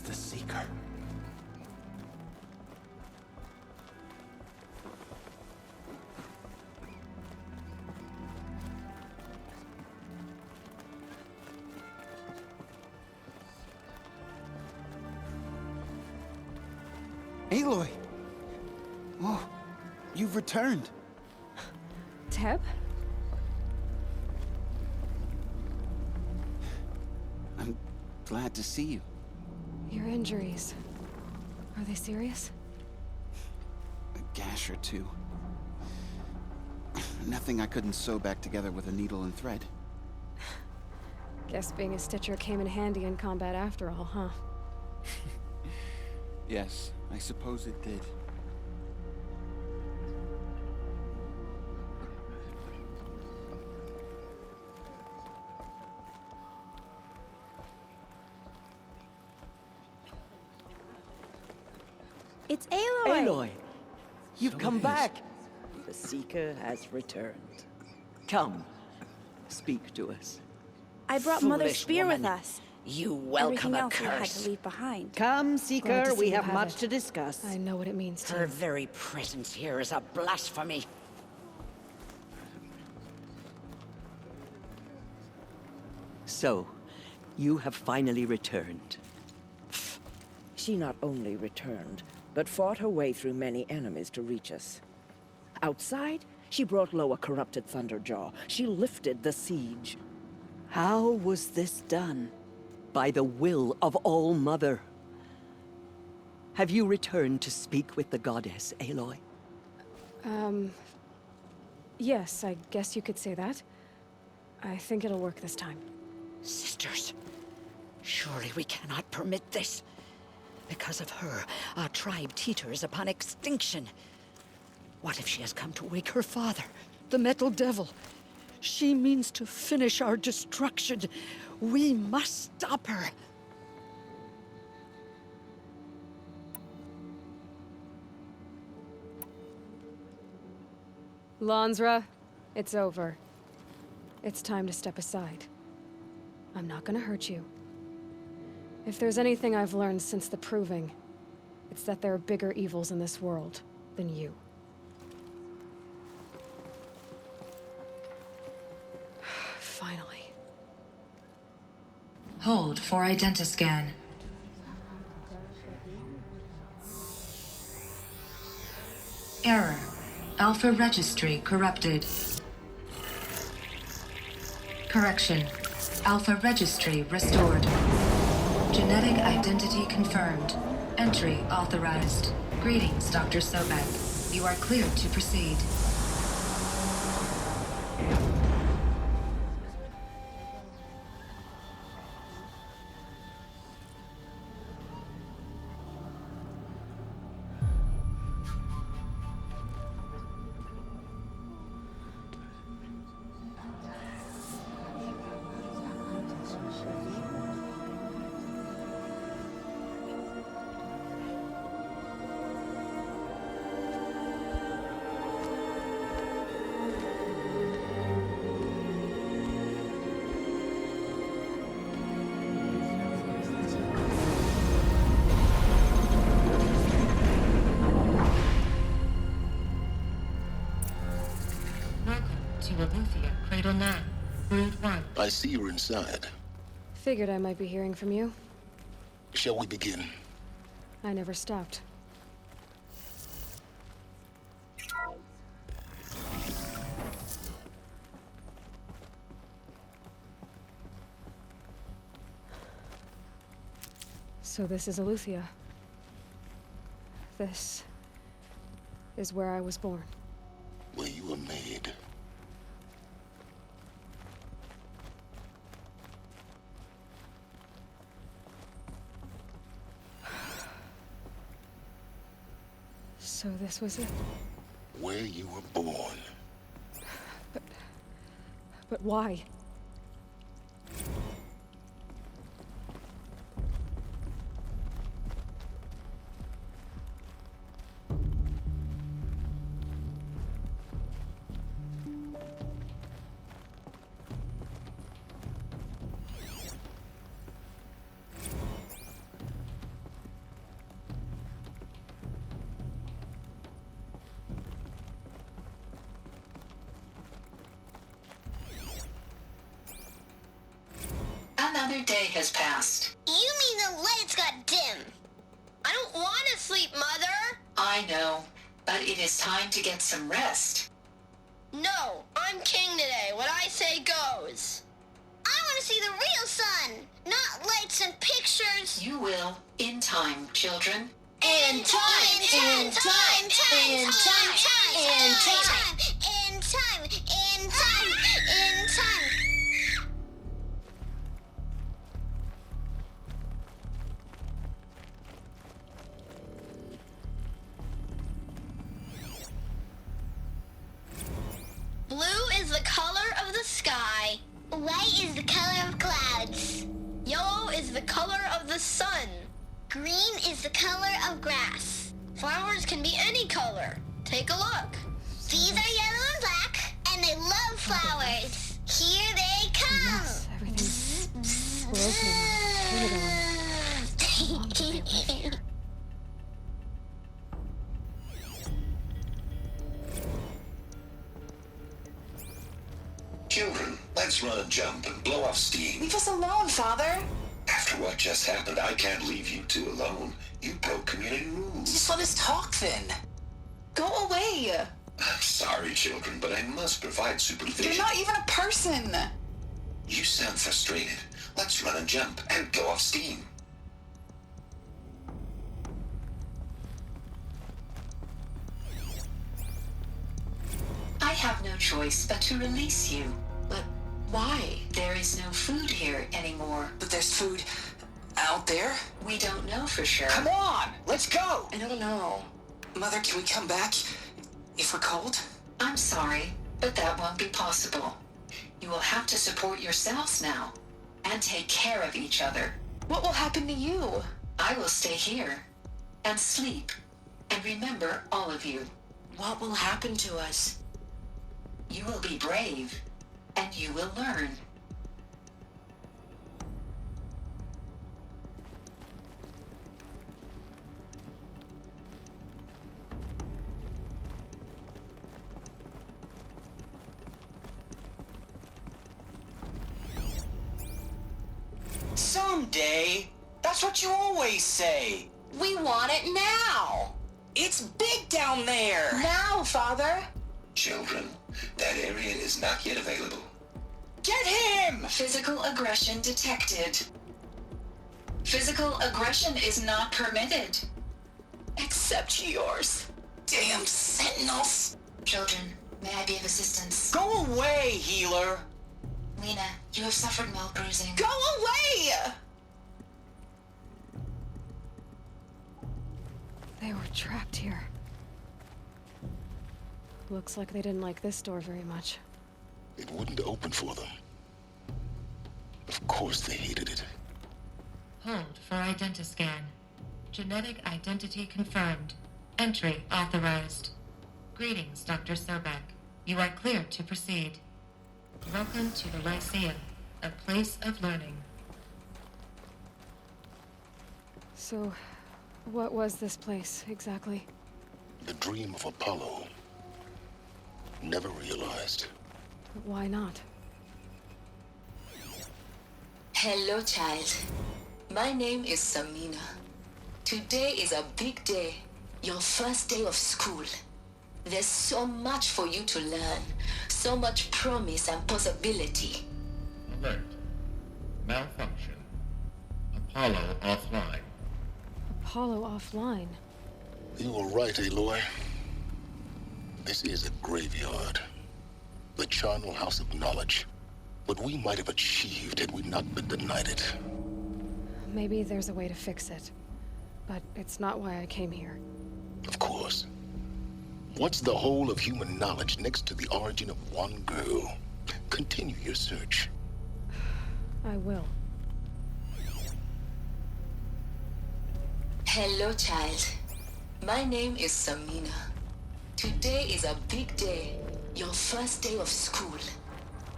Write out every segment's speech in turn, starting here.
the Seeker. Aloy! Oh, you've returned. Teb? I'm glad to see you. Your injuries. Are they serious? A gash or two. Nothing I couldn't sew back together with a needle and thread. Guess being a stitcher came in handy in combat after all, huh? Yes, I suppose it did. It's Aloy! Aloy! You've So come it is. back! The Seeker has returned. Come, speak to us. I brought Mother's Foolish spear with woman. us. You welcome Everything a else we had curse. to leave behind. Come, Glad Seeker, to see we you have have much it. to discuss. I know what it means to Her you. very presence here is a blasphemy. So, you have finally returned. She not only returned, but fought her way through many enemies to reach us. Outside, she brought low a corrupted Thunderjaw. She lifted the siege. How was this done? By the will of All-Mother. Have you returned to speak with the goddess, Aloy? Yes, I guess you could say that. I think it'll work this time. Sisters, surely we cannot permit this. Because of her, our tribe teeters upon extinction. What if she has come to wake her father, the Metal Devil? She means to finish our destruction. We must stop her. Lansra, it's over. It's time to step aside. I'm not gonna hurt you. If there's anything I've learned since the Proving, it's that there are bigger evils in this world than you. Finally. Hold for identiscan. Error. Alpha registry corrupted. Correction. Alpha registry restored. Genetic identity confirmed. Entry authorized. Greetings, Dr. Sobek. You are cleared to proceed. I see you're inside. Figured I might be hearing from you. Shall we begin? I never stopped. So this is Eleuthia. This is where I was born. Where you were made. So this was it. Where you were born. But why? Another day has passed. You mean the lights got dim? I don't want to sleep, Mother! I know, but it is time to get some rest. No, I'm king today. What I say goes. I want to see the real sun, not lights and pictures. You will, in time, children. In time, in time, in time, in time, in time, in time, in time. Blue is the color of the sky. White is the color of clouds. Yellow is the color of the sun. Green is the color of grass. Flowers can be any color. Take a look. These are yellow and black, and they love flowers. Here they come. Yes, everything's broken. Turn it on. How long did they live here? Children, let's run a jump and blow off steam. Leave us alone, Father. After what just happened, I can't leave you two alone. You broke community rules. Just let us talk then. Go away. I'm sorry, children, but I must provide supervision. You're not even a person. You sound frustrated. Let's run a jump and blow off steam. I have no choice but to release you. But why? There is no food here anymore. But there's food out there. We don't know for sure. Come on, let's go! I don't know. Mother, can we come back if we're cold? I'm sorry, but that won't be possible. You will have to support yourselves now and take care of each other. What will happen to you? I will stay here and sleep and remember all of you. What will happen to us? You will be brave and you will learn. Someday. That's what you always say. We want it now. It's big down there. Now, Father. Children, that area is not yet available. Get him! Physical aggression detected. Physical aggression is not permitted. Except yours. Damn sentinels. Children, may I be of assistance? Go away, healer. Lena, you have suffered mild bruising. Go away! They were trapped here. Looks like they didn't like this door very much. It wouldn't open for them. Of course they hated it. Hold for identiscan. Genetic identity confirmed. Entry authorized. Greetings, Dr. Sobek. You are cleared to proceed. Welcome to the Lyceum, a place of learning. So, what was this place, exactly? The dream of Apollo. Never realized. Why not? Hello, child. My name is Samina. Today is a big day. Your first day of school. There's so much for you to learn. So much promise and possibility. Alert. Malfunction. Apollo offline. Apollo offline. You were right, Aloy. This is a graveyard. The charnel house of knowledge. What we might have achieved had we not been denied it. Maybe there's a way to fix it. But it's not why I came here. Of course. What's the whole of human knowledge next to the origin of one girl? Continue your search. I will. Hello, child. My name is Samina. Today is a big day. Your first day of school.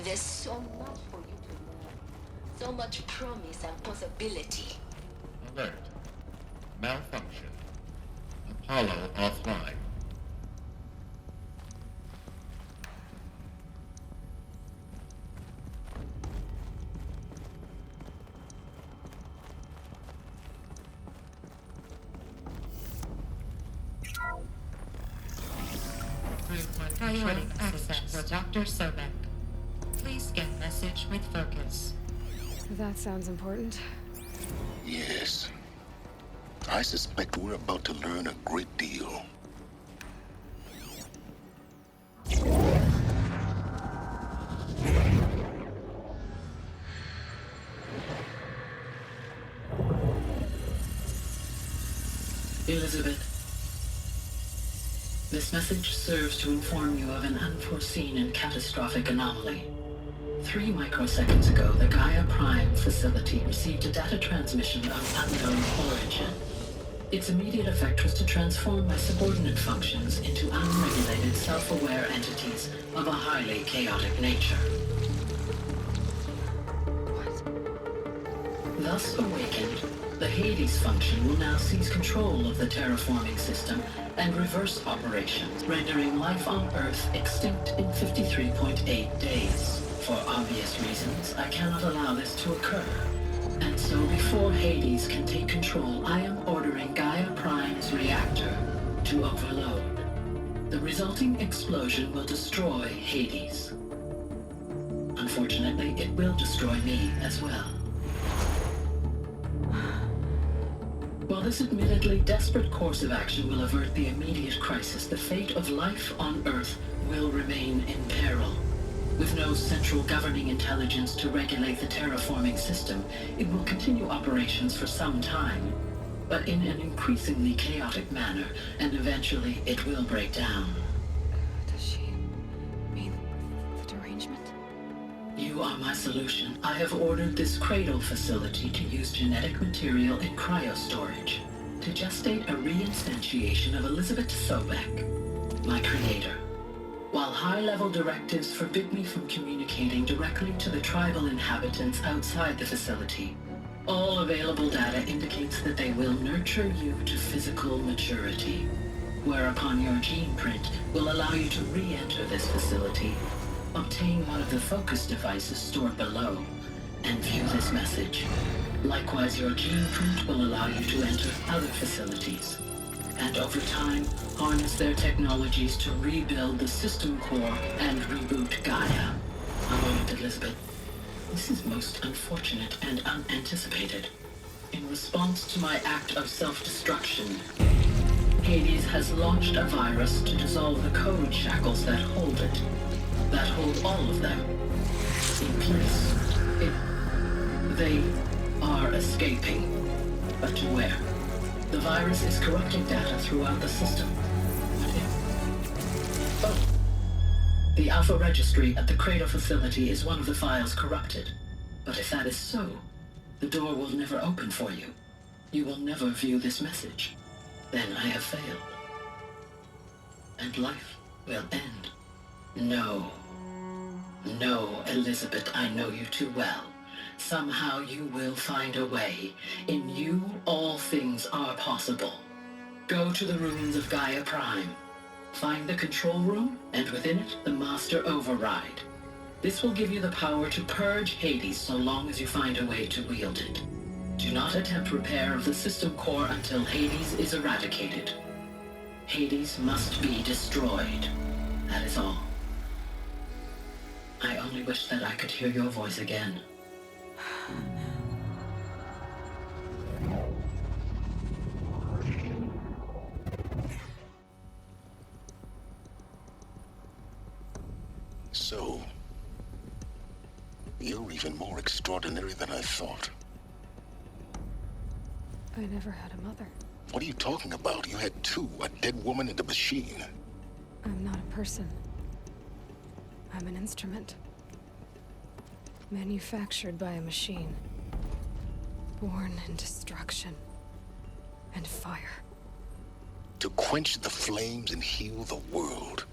There's so much for you to learn. So much promise and possibility. Alert. Malfunction. Apollo offline. Route 1 priority access for Dr. Sobek. Please scan message with focus. That sounds important. Yes. I suspect we're about to learn a great deal. Elizabeth, this message serves to inform you of an unforeseen and catastrophic anomaly. 3 microseconds ago, the Gaia Prime facility received a data transmission of unknown origin. Its immediate effect was to transform my subordinate functions into unregulated, self-aware entities of a highly chaotic nature. Thus awakened, the Hades function will now seize control of the terraforming system and reverse operations, rendering life on Earth extinct in 53.8 days. For obvious reasons, I cannot allow this to occur. And so before Hades can take control, I am ordering Gaia Prime's reactor to overload. The resulting explosion will destroy Hades. Unfortunately, it will destroy me as well. While this admittedly desperate course of action will avert the immediate crisis, the fate of life on Earth will remain in peril. With no central governing intelligence to regulate the terraforming system, it will continue operations for some time, but in an increasingly chaotic manner, and eventually it will break down. Does she mean the derangement? You are my solution. I have ordered this cradle facility to use genetic material in cryostorage to gestate a reinstantiation of Elizabeth Sobek, my creator. While high-level directives forbid me from communicating directly to the tribal inhabitants outside the facility, all available data indicates that they will nurture you to physical maturity, whereupon your gene print will allow you to re-enter this facility, obtain one of the focus devices stored below, and view this message. Likewise, your gene print will allow you to enter other facilities, and over time, harness their technologies to rebuild the system core and reboot Gaia. A moment, Elizabeth. This is most unfortunate and unanticipated. In response to my act of self-destruction, Hades has launched a virus to dissolve the code shackles that hold it, that hold all of them in place. They are escaping, but to where? The virus is corrupting data throughout the system. What if? Oh. The Alpha Registry at the Cradle facility is one of the files corrupted. But if that is so, the door will never open for you. You will never view this message. Then I have failed. And life will end. No. No, Elizabeth, I know you too well. Somehow you will find a way. In you, all things are possible. Go to the ruins of Gaia Prime. Find the control room, and within it, the Master Override. This will give you the power to purge Hades so long as you find a way to wield it. Do not attempt repair of the system core until Hades is eradicated. Hades must be destroyed. That is all. I only wish that I could hear your voice again. So, you're even more extraordinary than I thought. I never had a mother. What are you talking about? You had two, a dead woman and a machine. I'm not a person. I'm an instrument. Manufactured by a machine. Born in destruction and fire. To quench the flames and heal the world.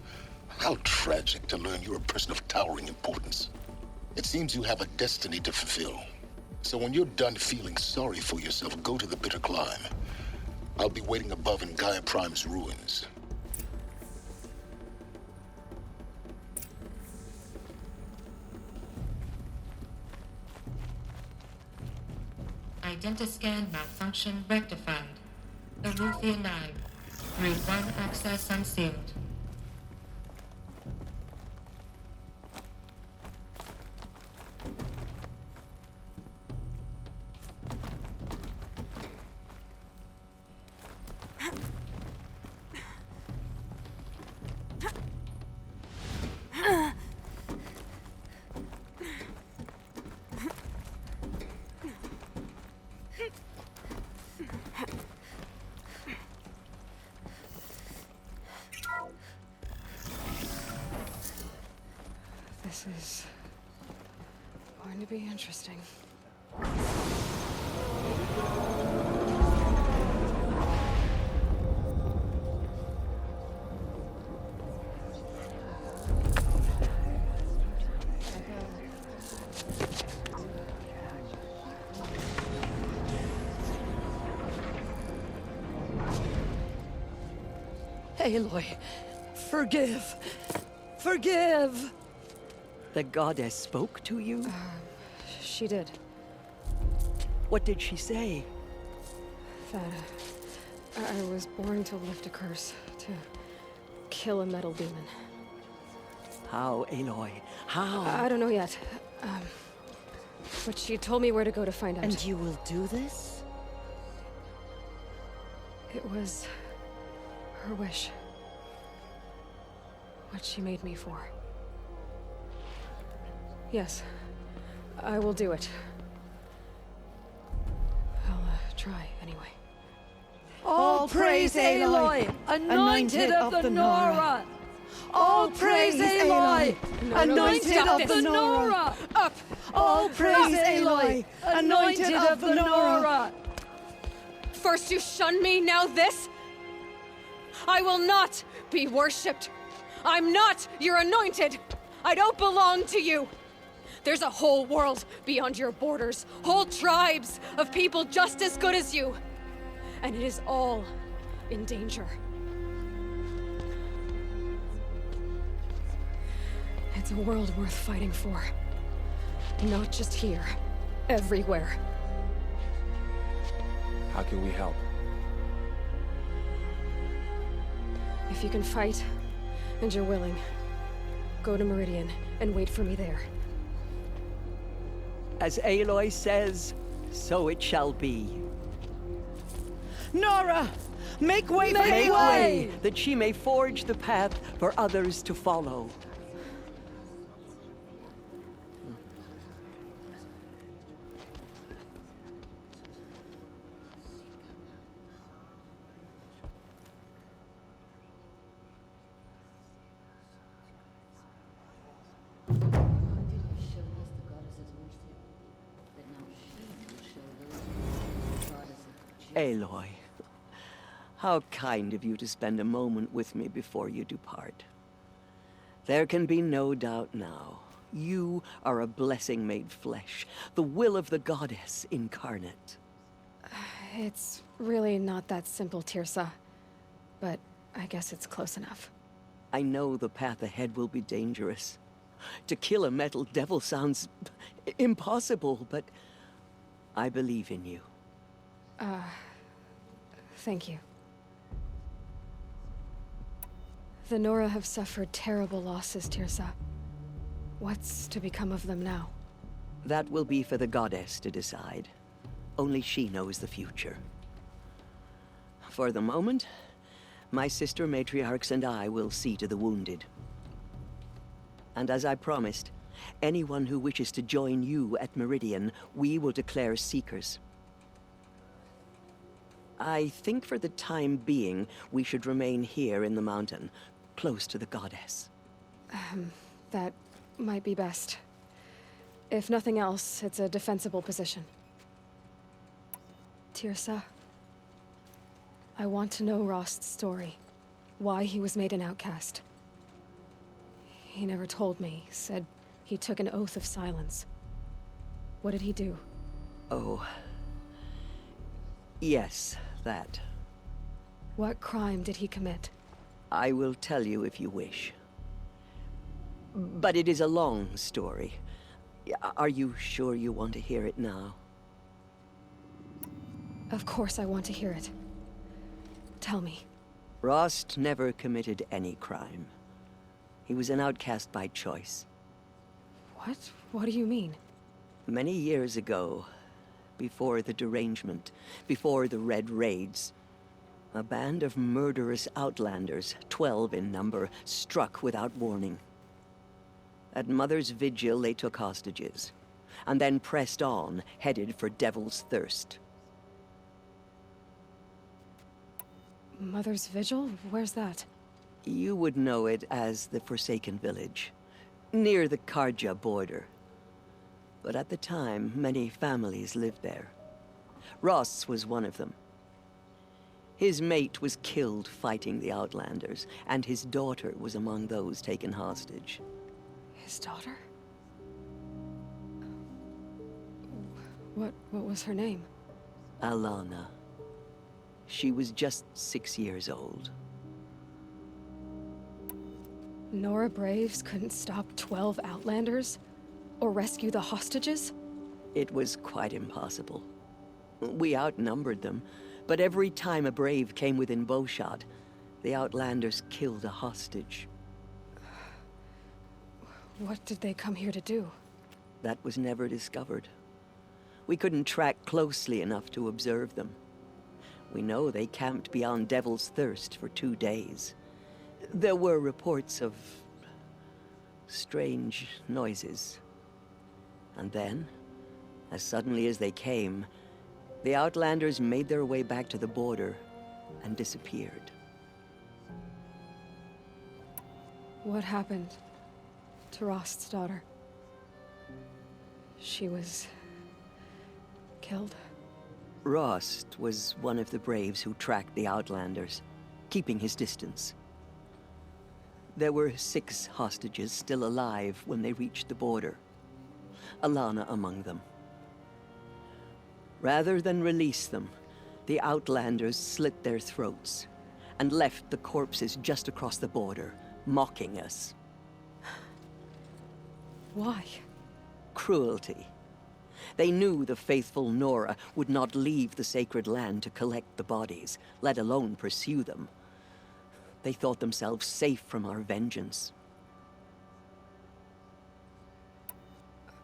How tragic to learn you're a person of towering importance. It seems you have a destiny to fulfill. So when you're done feeling sorry for yourself, go to the bitter climb. I'll be waiting above in Gaia Prime's ruins. Identiscan malfunction rectified. Alethea 9. Route 1 access unsealed. This is going to be interesting. Aloy, forgive. Forgive! The goddess spoke to you? She did. What did she say? That I was born to lift a curse, to kill a metal demon. How, Aloy? How? I don't know yet. But she told me where to go to find out. And you will do this? It was her wish. What she made me for. Yes, I will do it. I'll try anyway. All praise Aloy, anointed of the Nora! All praise Aloy, anointed of the Nora! Up! All praise Aloy, anointed of the Nora! First you shun me, now this? I will not be worshipped. I'm not your anointed. I don't belong to you. There's a whole world beyond your borders, whole tribes of people just as good as you. And it is all in danger. It's a world worth fighting for. Not just here, everywhere. How can we help? If you can fight, and you're willing, go to Meridian and wait for me there. As Aloy says, so it shall be. Nora! Make way for Aloy! Make way, that she may forge the path for others to follow. Aloy, how kind of you to spend a moment with me before you depart. There can be no doubt now. You are a blessing made flesh, the will of the goddess incarnate. It's really not that simple, Tirsa. But I guess it's close enough. I know the path ahead will be dangerous. To kill a metal devil sounds impossible, but I believe in you. Thank you. The Nora have suffered terrible losses, Tirsa. What's to become of them now? That will be for the goddess to decide. Only she knows the future. For the moment, my sister matriarchs and I will see to the wounded. And as I promised, anyone who wishes to join you at Meridian, we will declare seekers. I think for the time being, we should remain here in the mountain, close to the goddess. That might be best. If nothing else, it's a defensible position. Tirsa, I want to know Rost's story. Why he was made an outcast. He never told me, said he took an oath of silence. What did he do? Oh. Yes, that. What crime did he commit? I will tell you if you wish. But it is a long story. Are you sure you want to hear it now? Of course I want to hear it. Tell me. Rost never committed any crime. He was an outcast by choice. What? What do you mean? Many years ago, before the derangement, before the Red Raids, a band of murderous outlanders, 12 in number, struck without warning. At Mother's Vigil, they took hostages, and then pressed on, headed for Devil's Thirst. Mother's Vigil? Where's that? You would know it as the Forsaken Village. Near the Karja border. But at the time, many families lived there. Ross was one of them. His mate was killed fighting the Outlanders, and his daughter was among those taken hostage. His daughter? What was her name? Alana. She was just 6 years old. Nora Braves couldn't stop 12 Outlanders? Or rescue the hostages? It was quite impossible. We outnumbered them, but every time a Brave came within bowshot, the Outlanders killed a hostage. What did they come here to do? That was never discovered. We couldn't track closely enough to observe them. We know they camped beyond Devil's Thirst for 2 days. There were reports of strange noises. And then, as suddenly as they came, the Outlanders made their way back to the border and disappeared. What happened to Rost's daughter? She was killed? Rost was one of the Braves who tracked the Outlanders, keeping his distance. There were 6 hostages still alive when they reached the border. Alana among them. Rather than release them, the Outlanders slit their throats and left the corpses just across the border, mocking us. Why? Cruelty. They knew the faithful Nora would not leave the sacred land to collect the bodies, let alone pursue them. They thought themselves safe from our vengeance.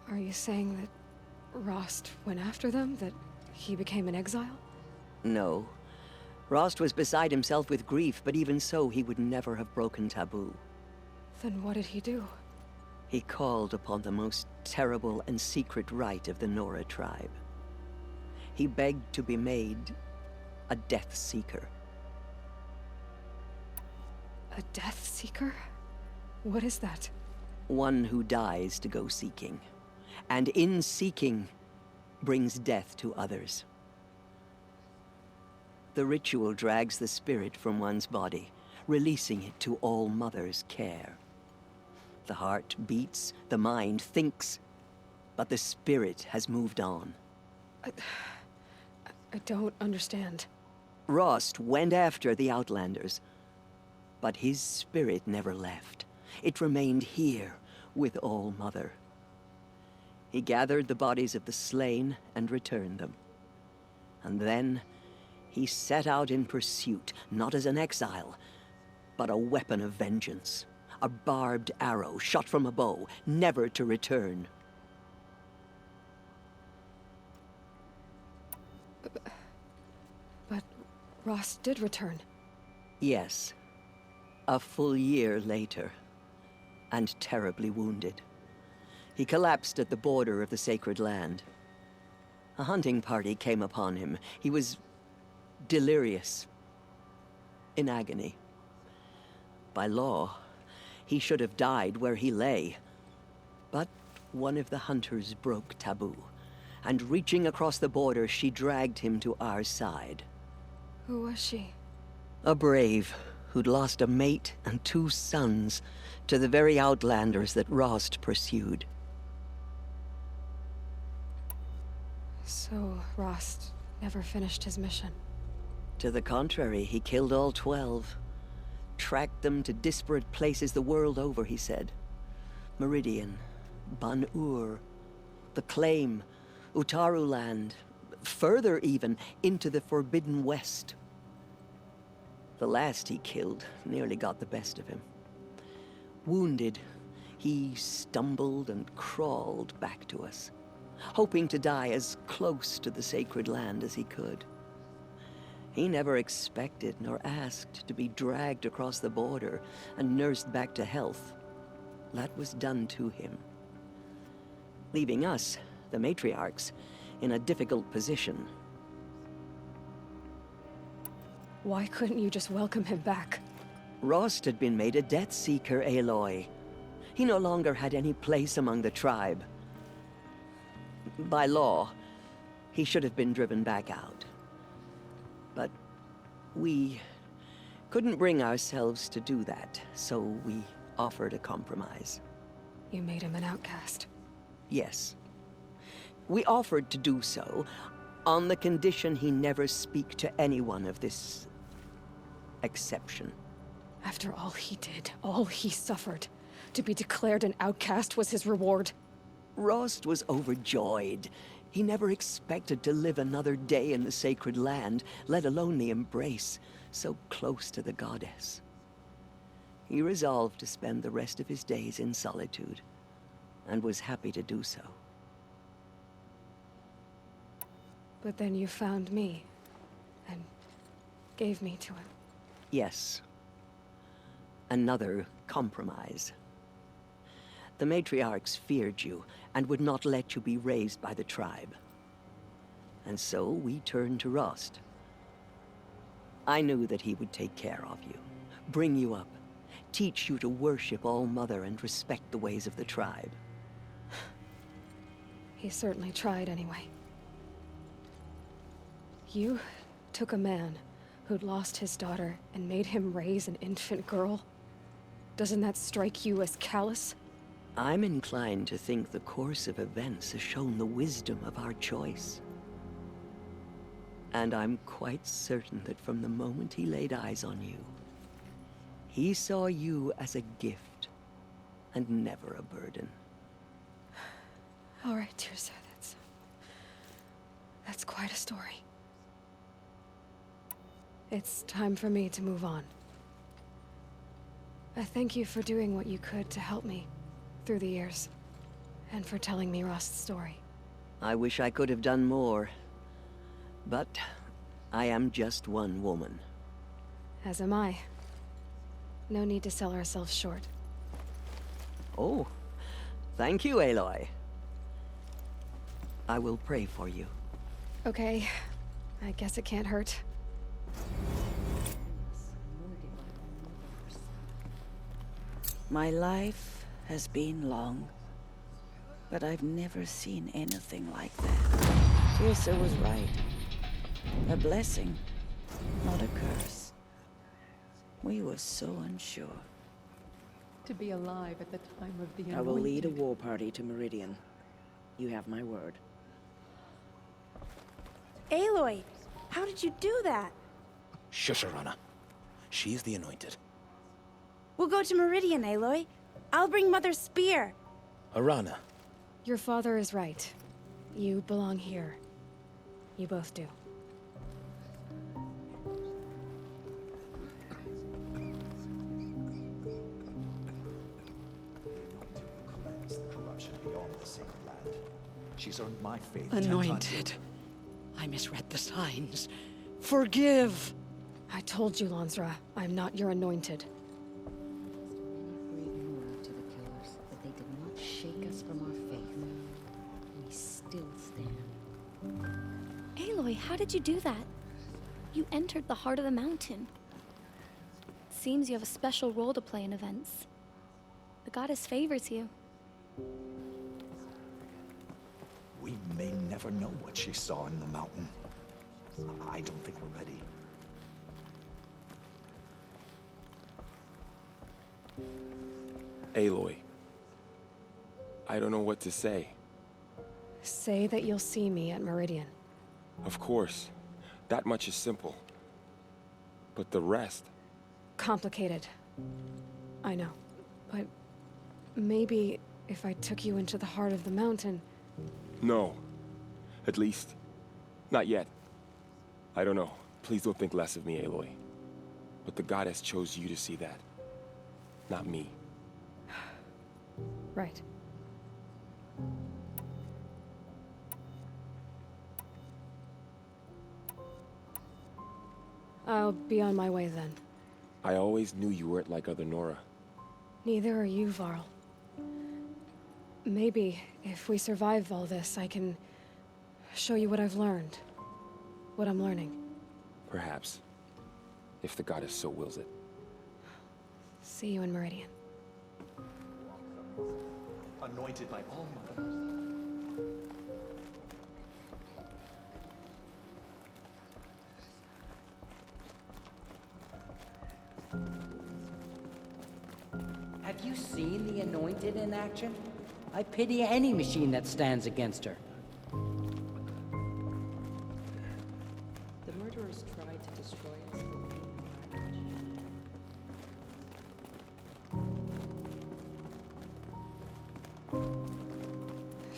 Are you saying that Rost went after them? That he became an exile? No. Rost was beside himself with grief, but even so, he would never have broken taboo. Then what did he do? He called upon the most terrible and secret rite of the Nora tribe. He begged to be made a Death Seeker. A Death Seeker? What is that? One who dies to go seeking, and in seeking, brings death to others. The ritual drags the spirit from one's body, releasing it to All Mother's care. The heart beats, the mind thinks, but the spirit has moved on. I don't understand. Rost went after the Outlanders, but his spirit never left. It remained here with All Mother. He gathered the bodies of the slain and returned them. And then he set out in pursuit, not as an exile, but a weapon of vengeance. A barbed arrow shot from a bow, never to return. But Rost did return. Yes. A full year later, and terribly wounded. He collapsed at the border of the sacred land. A hunting party came upon him. He was delirious, in agony. By law, he should have died where he lay. But one of the hunters broke taboo, and reaching across the border, she dragged him to our side. Who was she? A brave who'd lost a mate and 2 sons to the very Outlanders that Rost pursued. So Rost never finished his mission? To the contrary, he killed all 12. Tracked them to disparate places the world over, he said. Meridian, Ban-Ur, the Claim, Utaru Land, further even, into the Forbidden West. The last he killed nearly got the best of him. Wounded, he stumbled and crawled back to us, hoping to die as close to the sacred land as he could. He never expected nor asked to be dragged across the border and nursed back to health. That was done to him, leaving us, the matriarchs, in a difficult position. Why couldn't you just welcome him back? Rost had been made a Death Seeker, Aloy. He no longer had any place among the tribe. By law, he should have been driven back out. But we couldn't bring ourselves to do that, so we offered a compromise. You made him an outcast. Yes. We offered to do so on the condition he never speak to anyone of this exception. After all he did, all he suffered, to be declared an outcast was his reward. Rost was overjoyed. He never expected to live another day in the sacred land, let alone the embrace, so close to the goddess. He resolved to spend the rest of his days in solitude, and was happy to do so. But then you found me, and gave me to him. Yes. Another compromise. The matriarchs feared you, and would not let you be raised by the tribe. And so we turned to Rost. I knew that he would take care of you, bring you up, teach you to worship All-Mother and respect the ways of the tribe. He certainly tried anyway. You took a man who'd lost his daughter and made him raise an infant girl. Doesn't that strike you as callous? I'm inclined to think the course of events has shown the wisdom of our choice. And I'm quite certain that from the moment he laid eyes on you, he saw you as a gift, and never a burden. All right, dear sir, that's quite a story. It's time for me to move on. I thank you for doing what you could to help me through the years, and for telling me Rost's story. I wish I could have done more, but I am just one woman. As am I. No need to sell ourselves short. Oh, thank you, Aloy. I will pray for you. Okay, I guess it can't hurt. My life has been long, but I've never seen anything like that. Tirsa was right. A blessing, not a curse. We were so unsure. To be alive at the time of the I will lead a Anointed. war party to Meridian. You have my word. Aloy, how did you do that? Shush, Arana. She's the Anointed. We'll go to Meridian, Aloy. I'll bring Mother's spear. Arana. Your father is right. You belong here. You both do. She's earned my faith 10 times. Anointed. I misread the signs. Forgive! I told you, Lansra, I'm not your anointed. To the killers, but they did not shake us from our faith. We still stand. Aloy, how did you do that? You entered the heart of the mountain. Seems you have a special role to play in events. The goddess favors you. We may never know what she saw in the mountain. I don't think we're ready. Aloy. I don't know what to say. Say that you'll see me at Meridian. Of course. That much is simple. But the rest... Complicated. I know. But maybe if I took you into the heart of the mountain... No. At least, not yet. I don't know. Please don't think less of me, Aloy. But the goddess chose you to see that. Not me. Right. I'll be on my way then. I always knew you weren't like other Nora. Neither are you, Varl. Maybe, if we survive all this, I can show you what I've learned. What I'm learning. Perhaps. If the goddess so wills it. See you in Meridian. anointed by all mother. Have you seen the Anointed in action? I pity any machine that stands against her. The murderers tried to destroy us.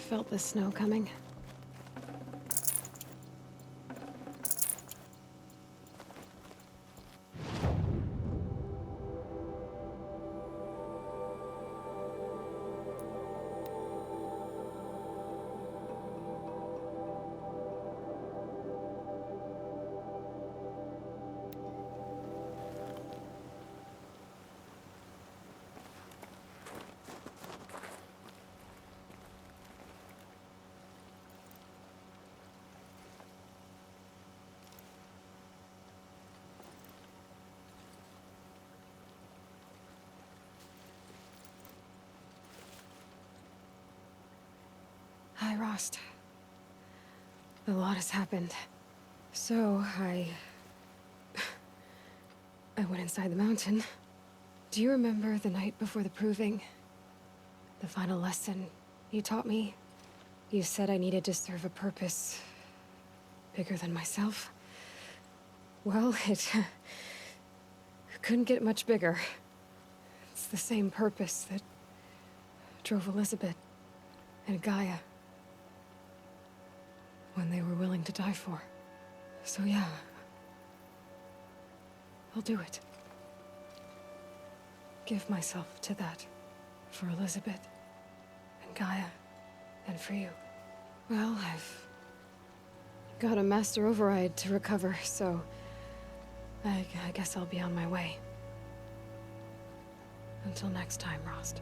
Felt the snow coming. Hi, Rost. A lot has happened. So, I went inside the mountain. Do you remember the night before the proving? The final lesson you taught me? You said I needed to serve a purpose bigger than myself. Well, it couldn't get much bigger. It's the same purpose that drove Elizabeth and Gaia when they were willing to die for. So yeah, I'll do it. Give myself to that. For Elizabeth, and Gaia, and for you. Well, I've got a master override to recover, so I guess I'll be on my way. Until next time, Rost.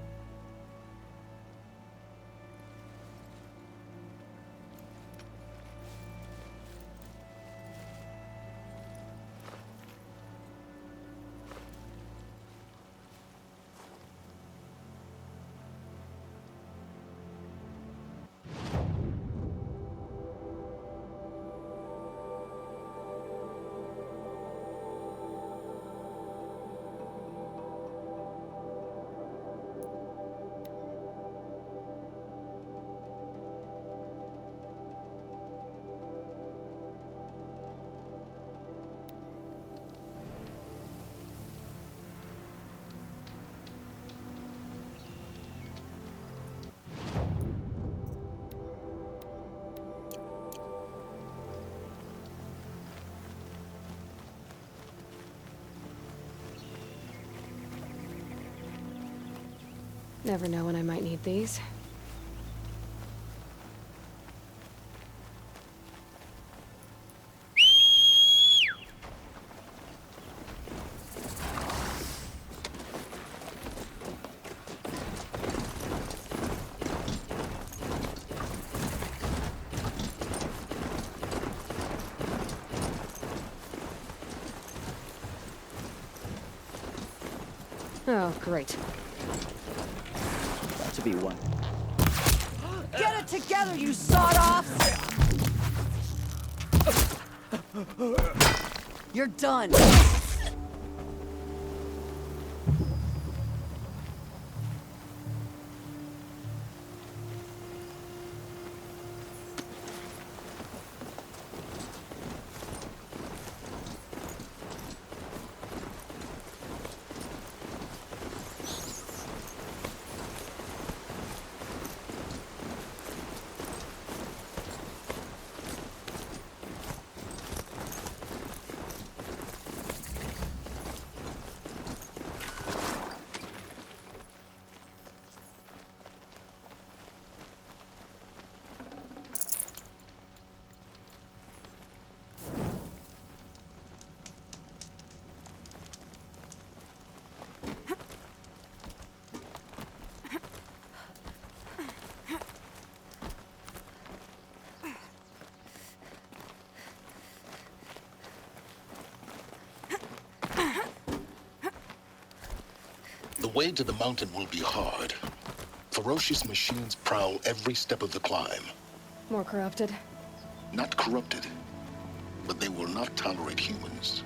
Never know when I might need these. Oh, great. To be one. Get it together, you sawed-offs! You're done. The way to the mountain will be hard. ferocious machines prowl every step of the climb. More corrupted? Not corrupted, but they will not tolerate humans.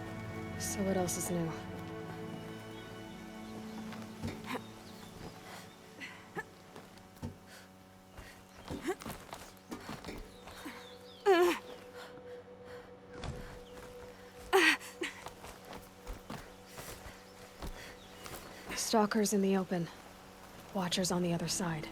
So what else is new? Stalkers in the open. Watchers on the other side.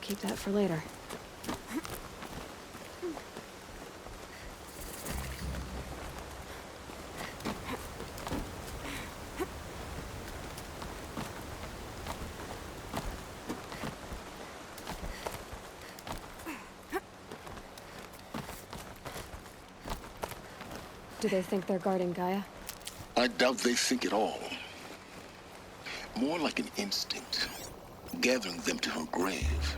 Keep that for later. Do they think they're guarding Gaia? I doubt they think at all. More like an instinct, gathering them to her grave.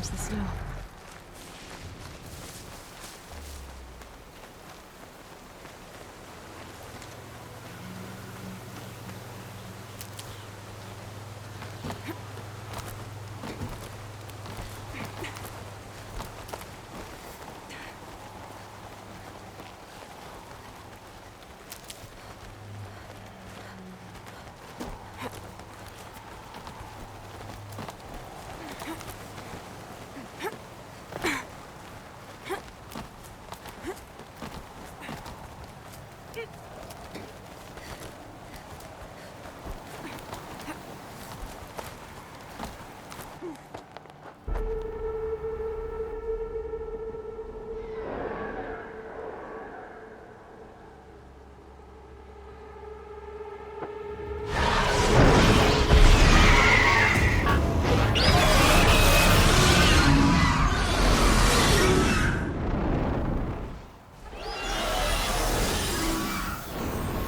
comes the snow.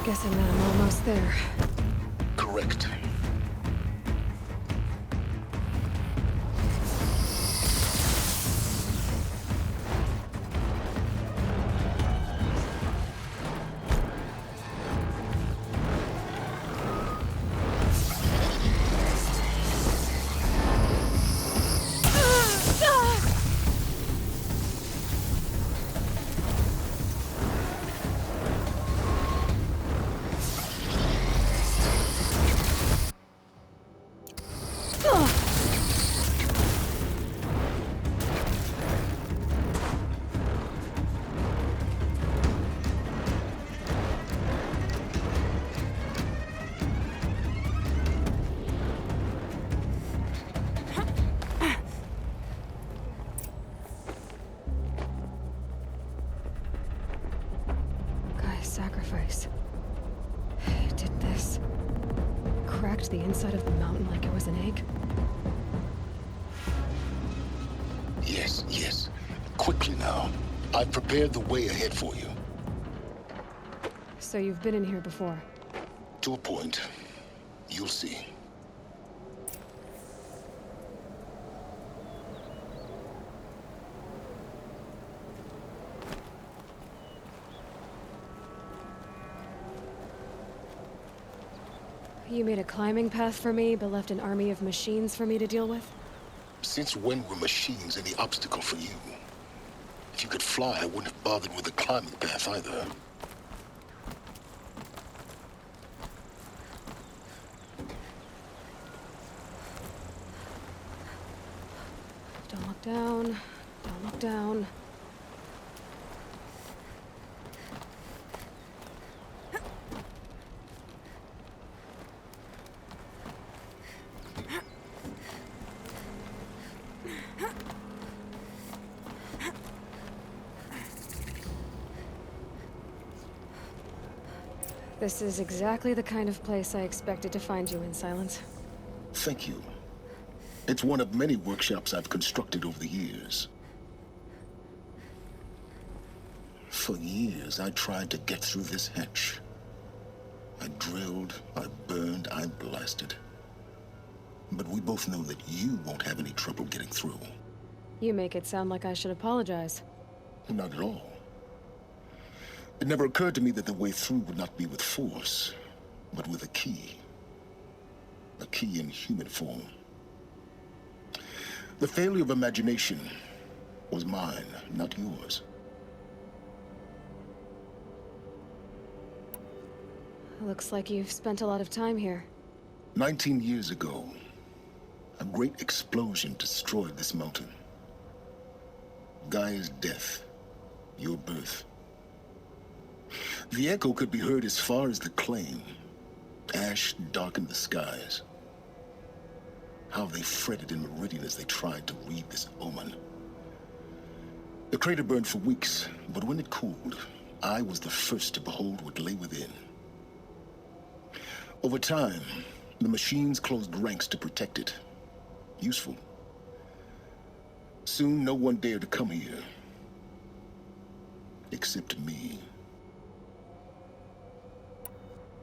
Guessing that I'm almost there. Correct. Sacrifice. It did this. Cracked the inside of the mountain like it was an egg. Yes, yes. Quickly now. I've prepared the way ahead for you. So you've been in here before? To a point. You'll see. You made a climbing path for me, but left an army of machines for me to deal with? Since when were machines any obstacle for you? If you could fly, I wouldn't have bothered with the climbing path either. Don't look down. Don't look down. This is exactly the kind of place I expected to find you in, Silence. Thank you. It's one of many workshops I've constructed over the years. For years, I tried to get through this hatch. I drilled, I burned, I blasted. But we both know that you won't have any trouble getting through. You make it sound like I should apologize. Not at all. It never occurred to me that the way through would not be with force, but with a key. A key in human form. The failure of imagination was mine, not yours. Looks like you've spent a lot of time here. 19 years ago, a great explosion destroyed this mountain. Gaia's death, your birth. The echo could be heard as far as the claim. Ash darkened the skies. How they fretted in Meridian as they tried to read this omen. The crater burned for weeks, but when it cooled, I was the first to behold what lay within. Over time, the machines closed ranks to protect it. Useful. Soon, no one dared to come here. Except me.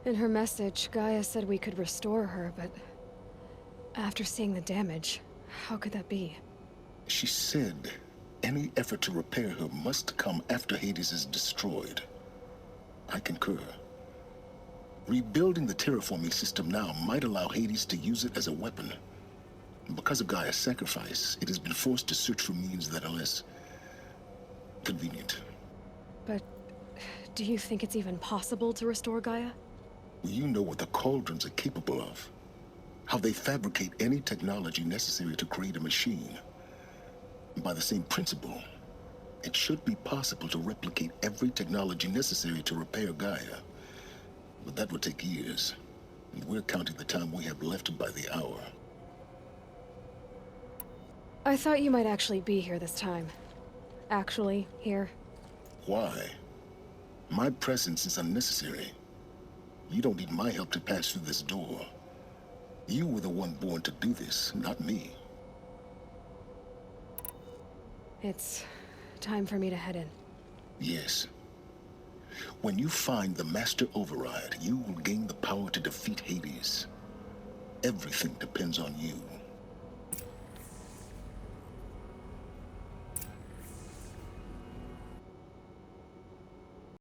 In her message, Gaia said we could restore her, but after seeing the damage, how could that be? She said any effort to repair her must come after Hades is destroyed. I concur. Rebuilding the terraforming system now might allow Hades to use it as a weapon. Because of Gaia's sacrifice, it has been forced to search for means that are less convenient. But do you think it's even possible to restore Gaia? You know what the Cauldrons are capable of. How they fabricate any technology necessary to create a machine. By the same principle, it should be possible to replicate every technology necessary to repair Gaia. But that would take years. And we're counting the time we have left by the hour. I thought you might actually be here this time. Actually, here. Why? My presence is unnecessary. You don't need my help to pass through this door. You were the one born to do this, not me. It's time for me to head in. Yes. When you find the Master Override, you will gain the power to defeat Hades. Everything depends on you.